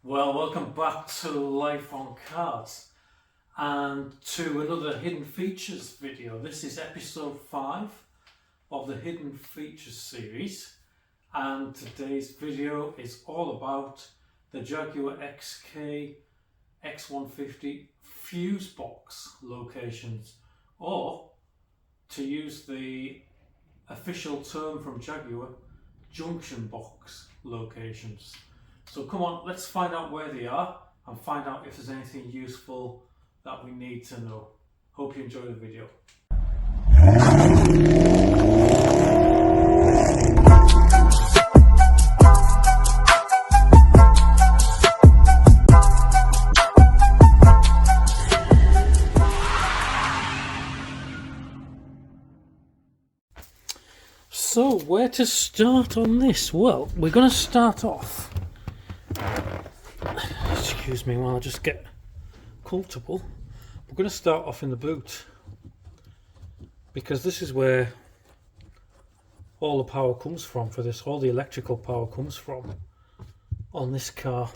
Well, welcome back to Life on Cars and to another Hidden Features video. This is episode 5 of the Hidden Features series, and today's video is all about the Jaguar XK X150 fuse box locations, or to use the official term from Jaguar, junction box locations. So come on, let's find out where they are and find out if there's anything useful that we need to know. Hope you enjoy the video. So where to start on this? Well, we're going to start off. Excuse me while I just get comfortable. We're going to start off in the boot, because this is where all the power comes from for this. All the electrical power comes from on this car.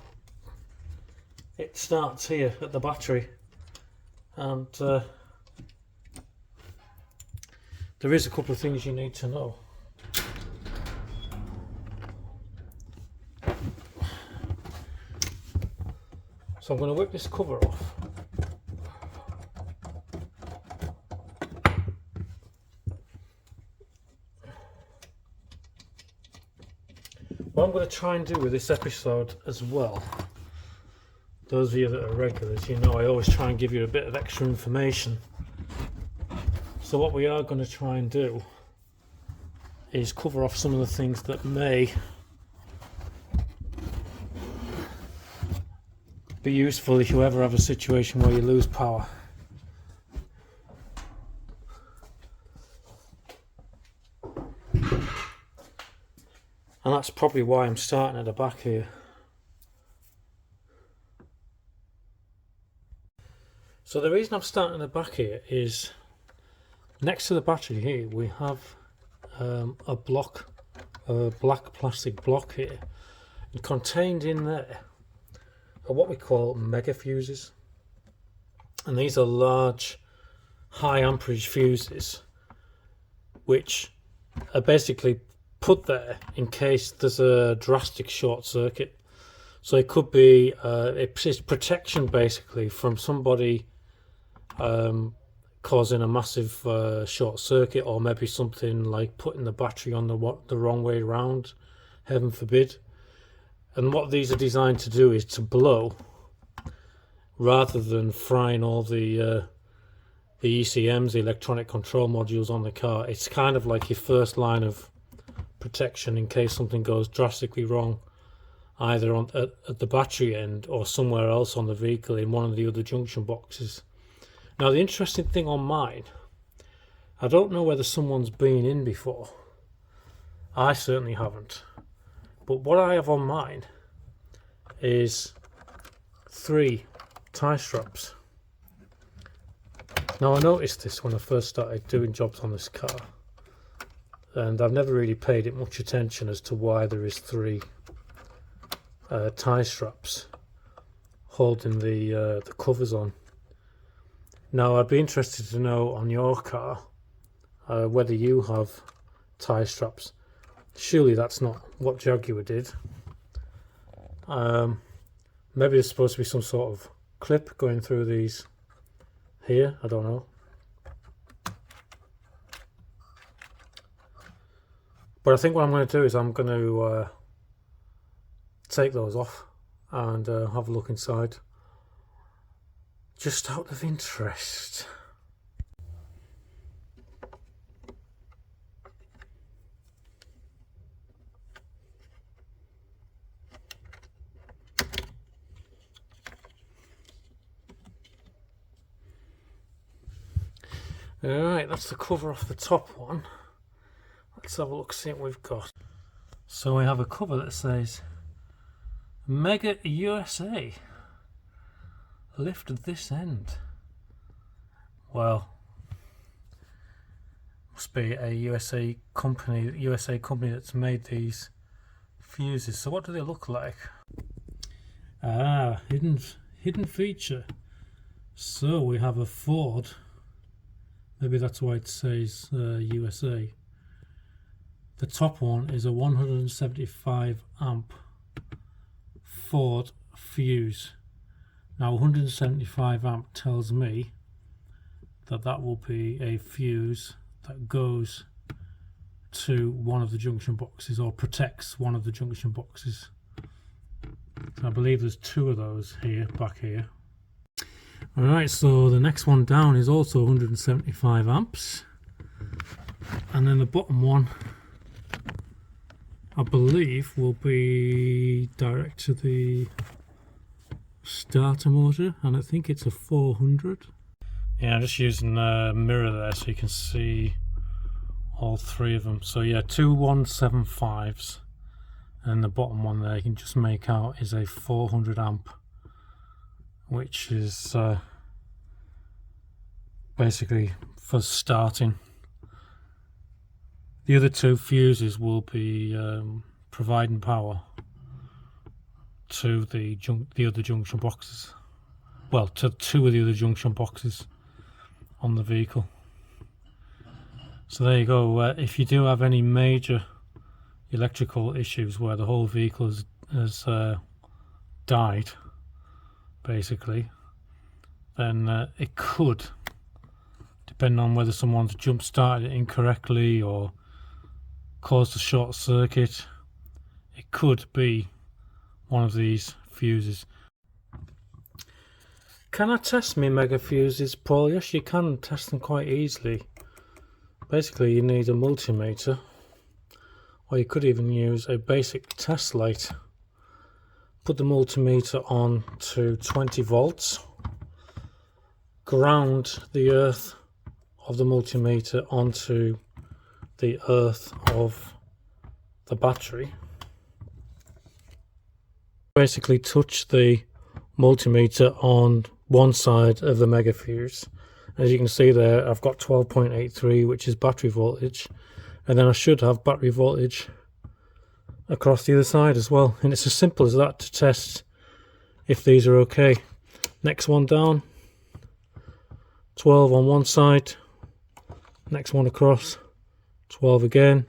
It starts here at the battery, and there is a couple of things you need to know. So I'm going to whip this cover off. What I'm going to try and do with this episode as well, those of you that are regulars, you know I always try and give you a bit of extra information. So what we are going to try and do is cover off some of the things that may be useful if you ever have a situation where you lose power. And that's probably why I'm starting at the back here. So the reason I'm starting at the back here is next to the battery here we have a block, a black plastic block here, and contained in there are what we call mega fuses, and these are large high amperage fuses which are basically put there in case there's a drastic short circuit. So it could be it's protection basically from somebody causing a massive short circuit, or maybe something like putting the battery on the wrong way round, heaven forbid. And what these are designed to do is to blow, rather than frying all the ECMs, the electronic control modules on the car. It's kind of like your first line of protection in case something goes drastically wrong, either at the battery end or somewhere else on the vehicle in one of the other junction boxes. Now the interesting thing on mine, I don't know whether someone's been in before. I certainly haven't. But what I have on mine is 3 tie straps. Now I noticed this when I first started doing jobs on this car, and I've never really paid it much attention as to why there is 3 tie straps holding the covers on. Now I'd be interested to know on your car whether you have tie straps. Surely that's not what Jaguar did. Maybe there's supposed to be some sort of clip going through these here, I don't know. But I think what I'm going to do is I'm going to take those off and have a look inside, just out of interest. Alright, that's the cover off the top one. Let's have a look, see what we've got. So we have a cover that says Mega USA. Lift this end. Well, must be a USA company that's made these fuses. So what do they look like? Hidden feature. So we have a Ford. Maybe that's why it says USA. The top one is a 175 amp Ford fuse. Now 175 amp tells me that that will be a fuse that goes to one of the junction boxes or protects one of the junction boxes. So I believe there's two of those here, back here. Alright, so the next one down is also 175 amps. And then the bottom one, I believe, will be direct to the starter motor, and I think it's a 400. Yeah, I'm just using a mirror there so you can see all three of them. So yeah, two 175s, and the bottom one there you can just make out is a 400 amp, which is basically for starting. The other two fuses will be providing power to the other junction boxes. Well, to two of the other junction boxes on the vehicle. So there you go. If you do have any major electrical issues where the whole vehicle has died, basically, then it could, depending on whether someone's jump started it incorrectly or caused a short circuit, it could be one of these fuses. Can I test my mega fuses, Paul? Yes, you can test them quite easily. Basically, you need a multimeter, or you could even use a basic test light. Put the multimeter on to 20 volts, ground the earth of the multimeter onto the earth of the battery. Basically touch the multimeter on one side of the mega fuse. As you can see there, I've got 12.83, which is battery voltage, and then I should have battery voltage across the other side as well. And it's as simple as that to test if these are okay. Next one down, 12 on one side, next one across, 12 again,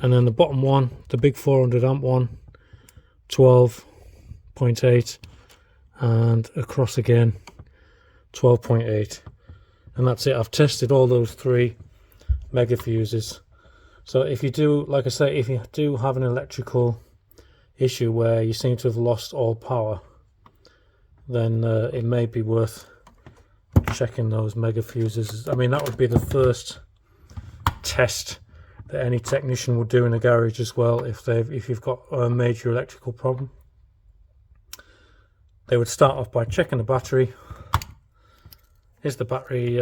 and then the bottom one, the big 400 amp one, 12.8, and across again 12.8, and that's it. I've tested all those three mega fuses. So if you do, like I say, if you do have an electrical issue where you seem to have lost all power, then it may be worth checking those mega fuses. I mean, that would be the first test that any technician would do in a garage as well. If you've got a major electrical problem, they would start off by checking the battery. Has the battery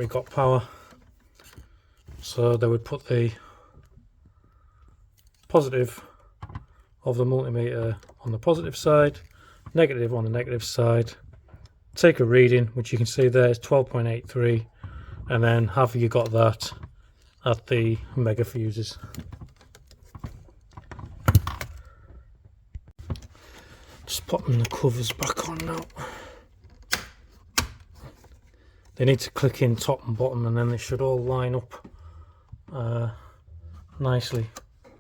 got power? So they would put the positive of the multimeter on the positive side, negative on the negative side, take a reading, which you can see there is 12.83, and then have you got that at the mega fuses. Just popping the covers back on now. They need to click in top and bottom, and then they should all line up nicely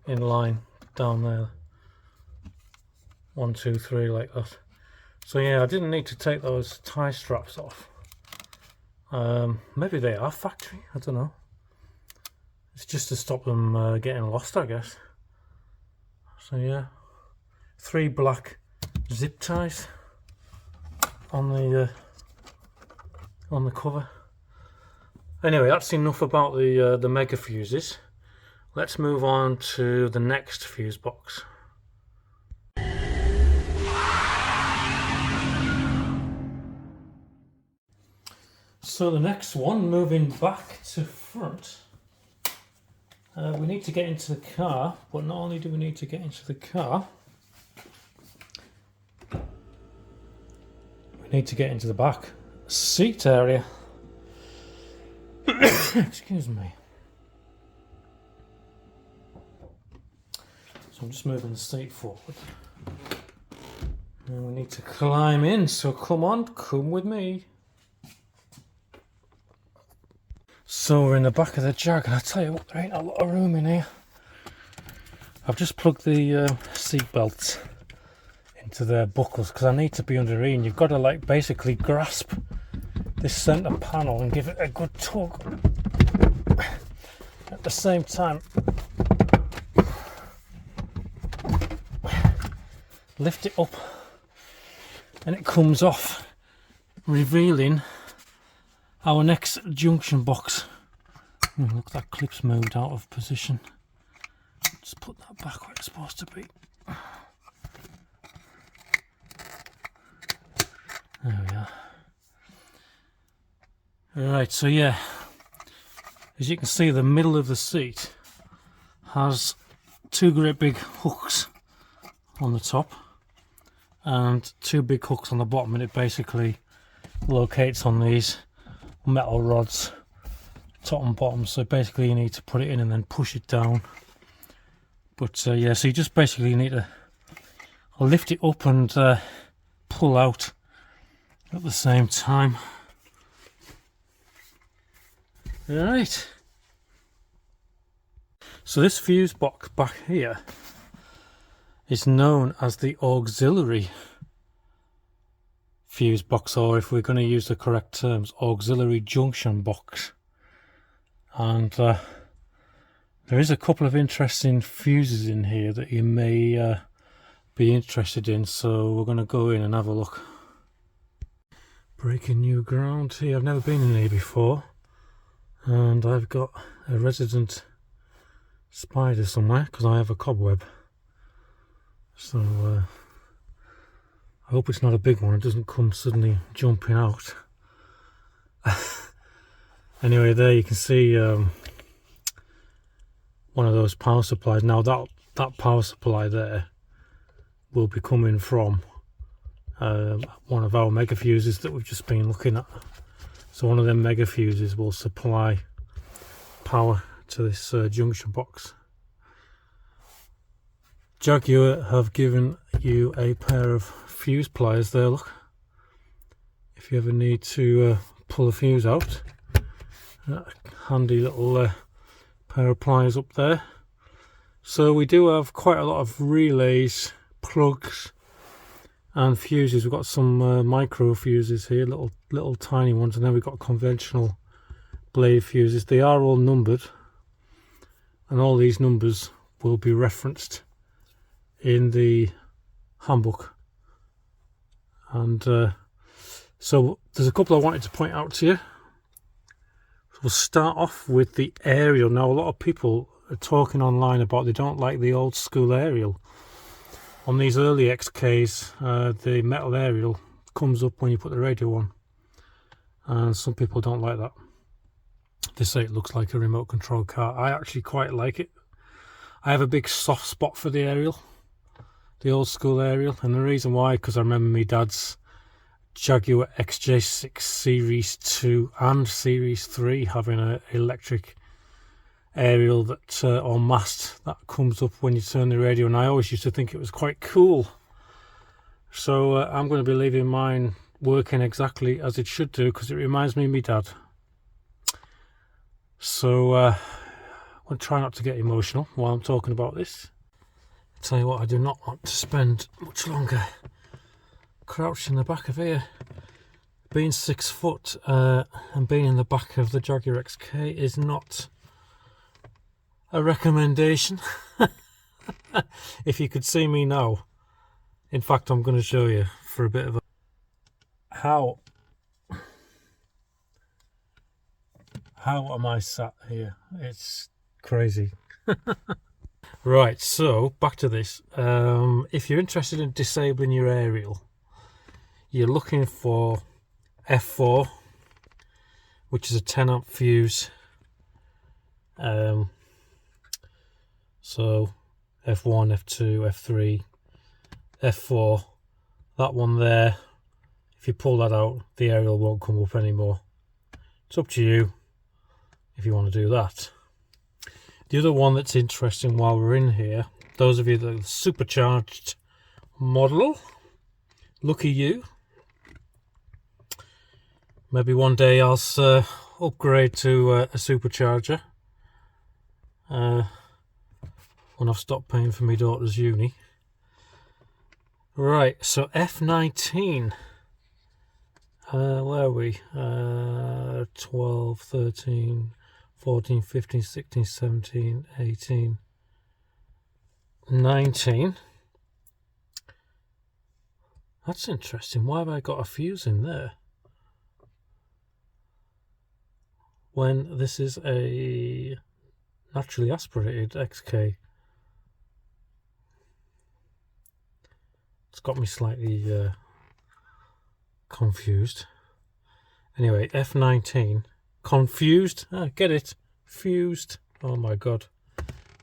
in line down there. 1, 2, 3, like that. So yeah, I didn't need to take those tie straps off. Maybe they are factory, I don't know. It's just to stop them getting lost, I guess. So yeah, 3 black zip ties on the cover. Anyway, that's enough about the mega fuses. Let's move on to the next fuse box. So the next one, moving back to front, we need to get into the car, but not only do we need to get into the car, we need to get into the back seat area. Excuse me. So I'm just moving the seat forward. And we need to climb in, so come on, come with me. So we're in the back of the Jag, and I tell you what, there ain't a lot of room in here. I've just plugged the seat belts into their buckles because I need to be under here, and you've got to like basically grasp this centre panel and give it a good tug. At the same time, lift it up and it comes off, revealing our next junction box. Oh, look, that clip's moved out of position. Just put that back where it's supposed to be. There we are. Alright, so yeah, as you can see, the middle of the seat has two great big hooks on the top and two big hooks on the bottom, and it basically locates on these metal rods, top and bottom. So basically you need to put it in and then push it down. But yeah, so you just basically need to lift it up and pull out at the same time. Right. So this fuse box back here is known as the auxiliary fuse box, or if we're going to use the correct terms, auxiliary junction box. And there is a couple of interesting fuses in here that you may be interested in, so we're going to go in and have a look. Breaking new ground here. I've never been in here before, and I've got a resident spider somewhere because I have a cobweb. So I hope it's not a big one, it doesn't come suddenly jumping out. Anyway, there you can see one of those power supplies. Now that power supply there will be coming from one of our mega fuses that we've just been looking at. So one of them mega fuses will supply power to this junction box. Jaguar have given you a pair of fuse pliers there, look, if you ever need to pull a fuse out. Handy little pair of pliers up there. So we do have quite a lot of relays, plugs and fuses. We've got some micro fuses here, little tiny ones, and then we've got conventional blade fuses. They are all numbered, and all these numbers will be referenced in the handbook. And so there's a couple I wanted to point out to you. We'll start off with the aerial. Now, a lot of people are talking online about they don't like the old school aerial. On these early XKs, the metal aerial comes up when you put the radio on, and some people don't like that. They say it looks like a remote control car. I actually quite like it. I have a big soft spot for the aerial, the old school aerial, and the reason why, because I remember my dad's Jaguar XJ6 Series 2 and Series 3 having an electric aerial that or mast that comes up when you turn the radio, and I always used to think it was quite cool. So I'm going to be leaving mine working exactly as it should do, because it reminds me of my dad. So I'm going to try not to get emotional while I'm talking about this. I tell you what, I do not want to spend much longer crouched in the back of here. Being 6 foot and being in the back of the Jaguar XK is not a recommendation. If you could see me now, in fact I'm going to show you for a bit of a how am I sat here. It's crazy. Right, so back to this. If you're interested in disabling your aerial, you're looking for F4, which is a 10 amp fuse. So F1, F2, F3, F4, that one there, if you pull that out, the aerial won't come up anymore. It's up to you if you want to do that. The other one that's interesting while we're in here those of you that are supercharged model, lucky you. Maybe one day I'll upgrade to a supercharger when I've stopped paying for my daughter's uni. Right, so F19. Where are we? 12, 13, 14, 15, 16, 17, 18, 19. That's interesting. Why have I got a fuse in there when this is a naturally aspirated XK? It's got me slightly confused. Anyway, F19. Confused? Ah, get it? Fused. Oh my god.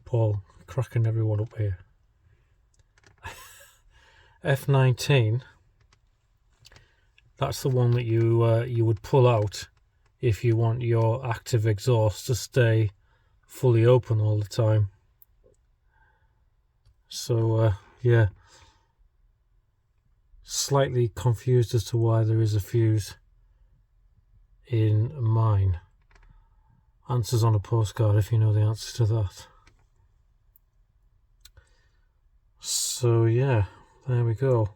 Paul, cracking everyone up here. F19. That's the one that you would pull out if you want your active exhaust to stay fully open all the time. So yeah, slightly confused as to why there is a fuse in mine. Answers on a postcard if you know the answer to that. So yeah, there we go.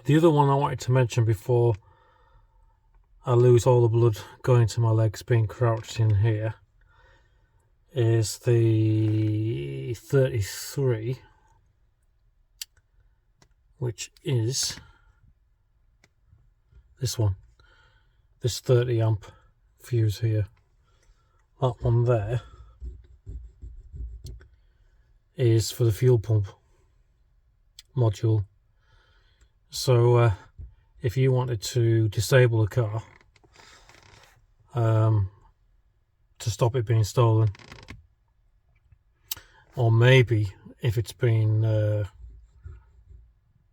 The other one I wanted to mention before I lose all the blood going to my legs being crouched in here is the 33, which is this one, this 30 amp fuse here. That one there is for the fuel pump module. So if you wanted to disable a car to stop it being stolen, or maybe if it's been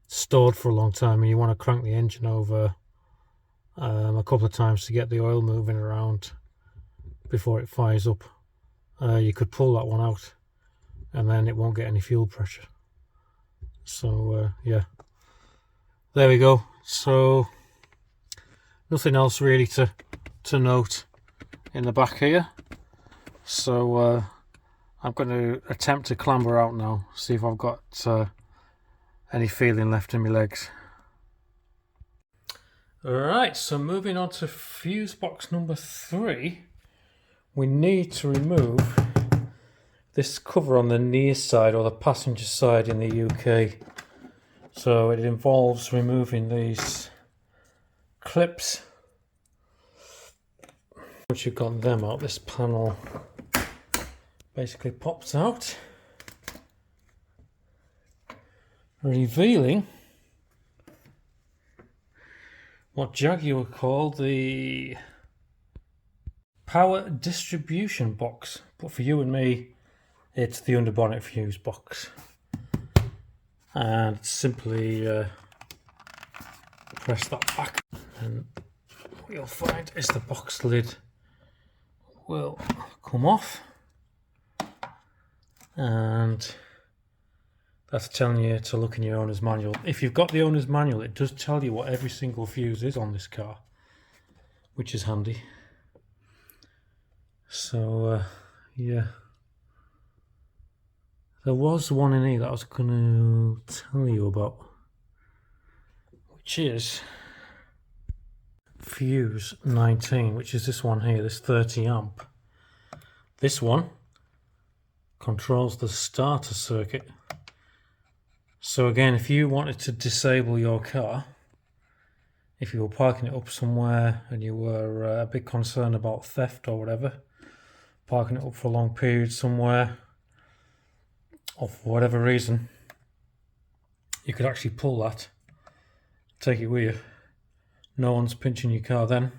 stored for a long time and you want to crank the engine over a couple of times to get the oil moving around before it fires up, you could pull that one out and then it won't get any fuel pressure. So yeah, there we go. So nothing else really to note in the back here. So I'm going to attempt to clamber out now, see if I've got any feeling left in my legs. Alright, so moving on to fuse box number 3, we need to remove this cover on the near side, or the passenger side in the UK. So it involves removing these clips. Once you've got them out, this panel basically pops out, revealing what Jaguar called the power distribution box, but for you and me it's the underbonnet fuse box. And simply press that back and what you'll find is the box lid will come off, and that's telling you to look in your owner's manual. If you've got the owner's manual, it does tell you what every single fuse is on this car, which is handy. So yeah, there was one in here that I was going to tell you about, which is fuse 19, which is this one here, this 30 amp. This one controls the starter circuit. So again, if you wanted to disable your car, if you were parking it up somewhere and you were a bit concerned about theft or whatever, parking it up for a long period somewhere, or for whatever reason, you could actually pull that, take it with you. No one's pinching your car then,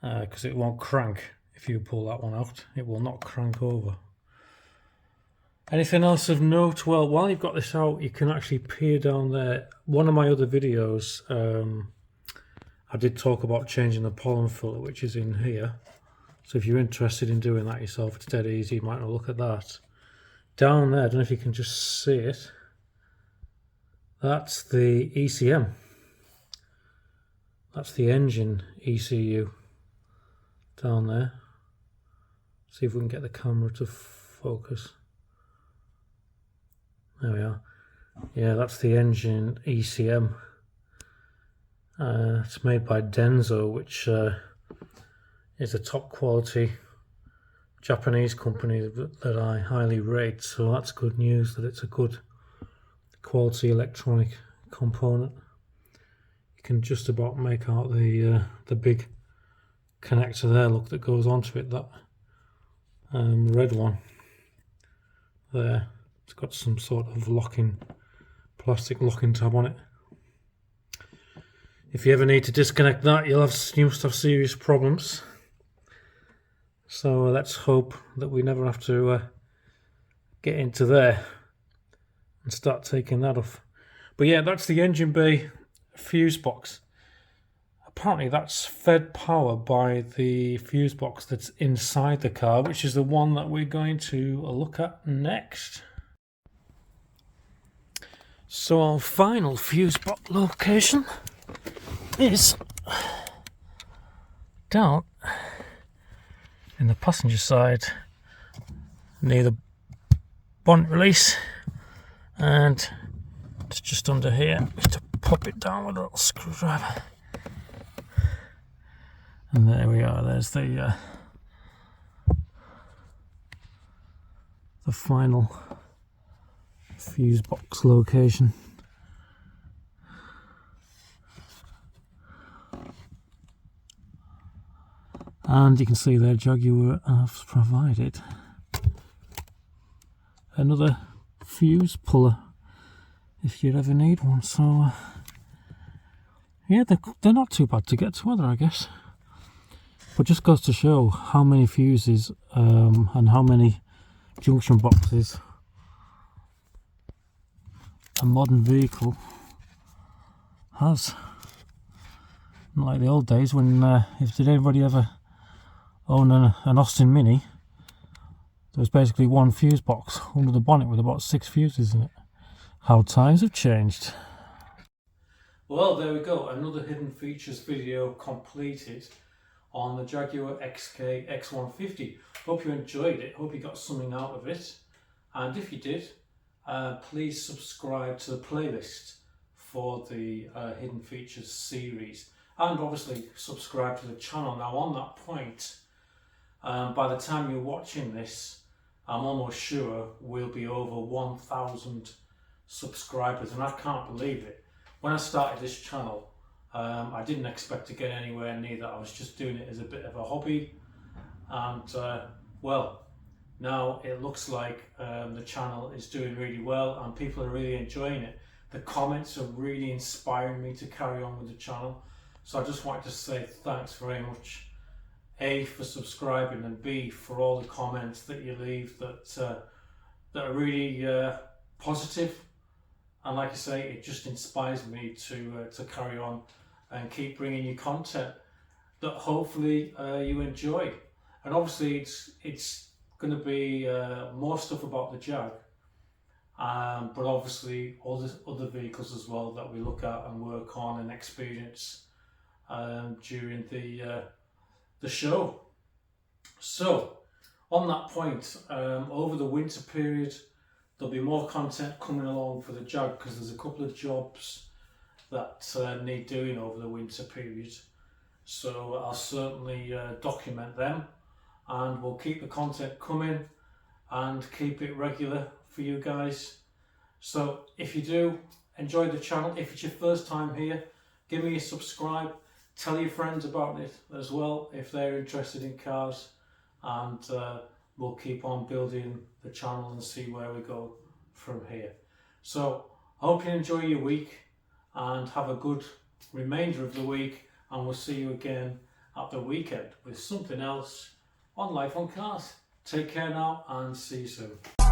because it won't crank if you pull that one out. It will not crank over. Anything else of note? Well, while you've got this out, you can actually peer down there. One of my other videos, I did talk about changing the pollen filter, which is in here. So if you're interested in doing that yourself, it's dead easy. You might not look at that. Down there, I don't know if you can just see it. That's the ECM. That's the engine ECU down there. See if we can get the camera to focus. There we are. Yeah, that's the engine ECM. It's made by Denso, which is a top quality Japanese company that I highly rate. So that's good news that it's a good quality electronic component. You can just about make out the big connector there, look, that goes onto it, that red one there. It's got some sort of plastic locking tab on it. If you ever need to disconnect that, you must have serious problems. So let's hope that we never have to get into there and start taking that off. But yeah, that's the engine bay fuse box. Apparently that's fed power by the fuse box that's inside the car, which is the one that we're going to look at next. So our final fuse box location is down in the passenger side near the bonnet release, and it's just under here. We have to pop it down with a little screwdriver, and there we are. There's the final fuse box location. And you can see there Jaguar has provided another fuse puller if you ever need one. So yeah, they're not too bad to get to, are they, I guess? But just goes to show how many fuses and how many junction boxes a modern vehicle has. Not like the old days when did anybody ever own an Austin Mini, there was basically one fuse box under the bonnet with about 6 fuses in it. How times have changed. Well, there we go, another hidden features video completed on the Jaguar XK X150. Hope you enjoyed it, hope you got something out of it, and if you did, please subscribe to the playlist for the hidden features series, and obviously subscribe to the channel. Now on that point, by the time you're watching this, I'm almost sure we'll be over 1,000 subscribers, and I can't believe it. When I started this channel, I didn't expect to get anywhere near that. I was just doing it as a bit of a hobby, and well, now it looks like the channel is doing really well and people are really enjoying it. The comments are really inspiring me to carry on with the channel. So I just wanted to say thanks very much, A, for subscribing, and B, for all the comments that you leave that are really positive. And like I say, it just inspires me to carry on and keep bringing you content that hopefully you enjoy. And obviously it's going to be more stuff about the Jag, but obviously all the other vehicles as well that we look at and work on and experience during the show. So on that point, over the winter period there'll be more content coming along for the Jag, because there's a couple of jobs that need doing over the winter period. So I'll certainly document them, and we'll keep the content coming and keep it regular for you guys. So if you do enjoy the channel, if it's your first time here, give me a subscribe, tell your friends about it as well if they're interested in cars, and we'll keep on building the channel and see where we go from here. So I hope you enjoy your week and have a good remainder of the week, and we'll see you again at the weekend with something else on Life on Cars. Take care now and see you soon.